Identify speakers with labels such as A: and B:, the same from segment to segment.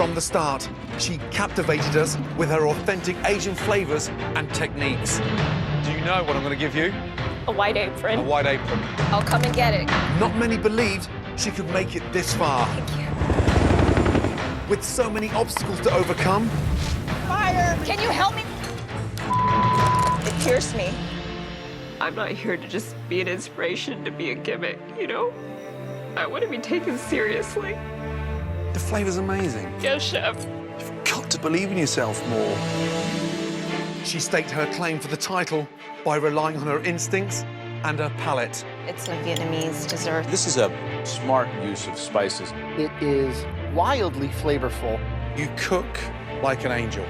A: from the start. She captivated us with her authentic Asian flavors and techniques. Do you know what I'm going to give you?
B: A white apron.
A: A white apron.
B: I'll come and get it.
A: Not many believed she could make it this far.
B: Thank you.
A: With so many obstacles to overcome.
B: Fire! Can you help me? It pierced me.
C: I'm not here to just be an inspiration, to be a gimmick, you know? I want to be taken seriously.
A: The flavor's amazing.
C: Yes, Chef.
A: You've got to believe in yourself more. She staked her claim for the title by relying on her instincts and her palate.
B: It's a Vietnamese dessert.
D: This is a smart use of spices.
E: It is wildly flavorful.
A: You cook like an angel.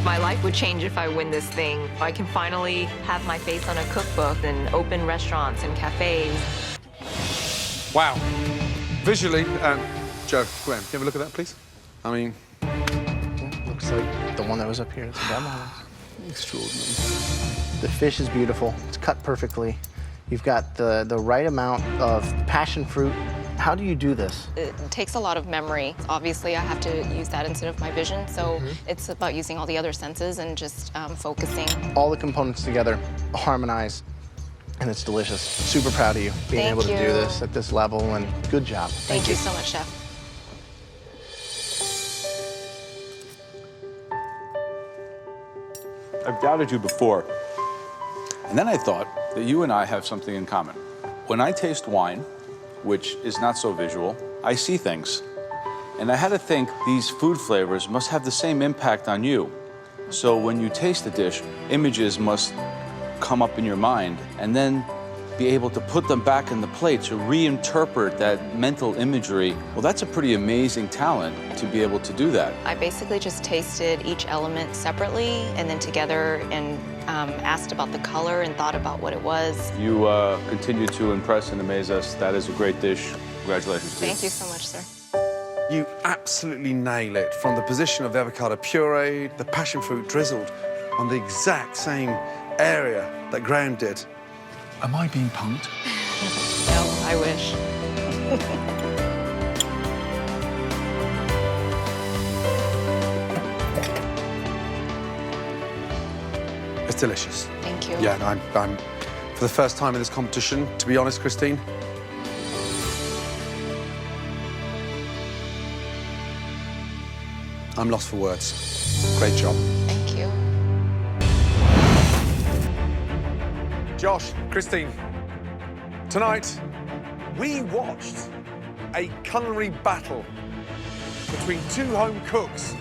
C: My life would change if I win this thing. I can finally have my face on a cookbook and open restaurants and cafes.
A: Wow. Visually, Joe, Graham, can you have a look at that, please? I mean...
E: Looks like the one that was up here. It's a demo.
A: Extraordinary.
E: The fish is beautiful. It's cut perfectly. You've got the right amount of passion fruit. How do you do this?
B: It takes a lot of memory. Obviously, I have to use that instead of my vision, so it's about using all the other senses and just focusing.
E: All the components together harmonize, and it's delicious. Super proud of you being
B: Thank
E: able to
B: you.
E: do this at this level, and good job.
B: Thank you so much, Chef.
D: I've doubted you before, and then I thought that you and I have something in common. When I taste wine, which is not so visual, I see things. And I had to think these food flavors must have the same impact on you. So when you taste a dish, images must come up in your mind, and then be able to put them back in the plate to reinterpret that mental imagery. Well, that's a pretty amazing talent to be able to do that.
B: I basically just tasted each element separately and then together and asked about the color and thought about what it was.
D: You continue to impress and amaze us. That is a great dish. Congratulations to you.
B: Thank you so much, sir.
A: You absolutely nail it. From the position of the avocado puree, the passion fruit drizzled on the exact same area that Graham did. Am I being punked?
B: No, I wish.
A: It's delicious.
B: Thank you.
A: Yeah, I'm for the first time in this competition, to be honest, Christine, I'm lost for words. Great job.
B: Thank you.
A: Josh, Christine, tonight we watched a culinary battle between two home cooks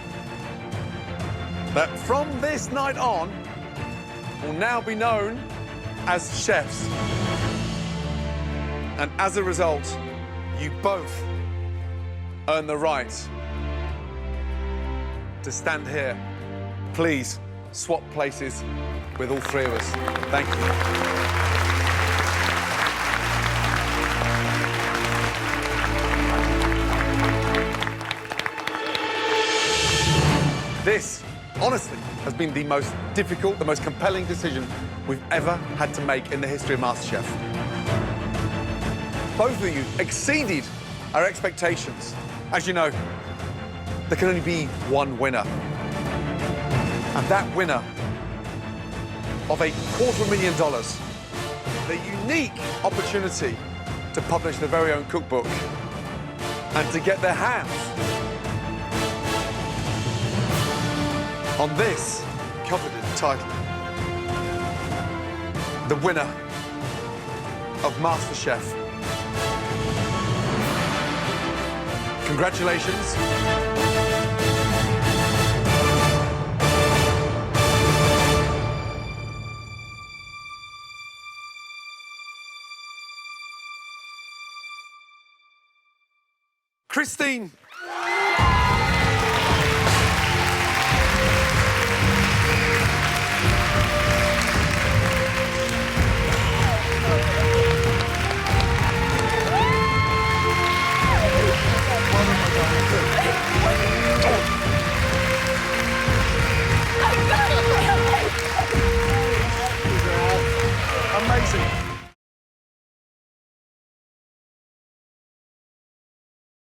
A: that from this night on will now be known as chefs. And as a result, you both earn the right to stand here. Please swap places with all three of us. Thank you. This, honestly, has been the most difficult, the most compelling decision we've ever had to make in the history of MasterChef. Both of you exceeded our expectations. As you know, there can only be one winner. And that winner of $250,000, the unique opportunity to publish their very own cookbook and to get their hands on this coveted title. The winner of MasterChef. Congratulations. Christine. Amazing.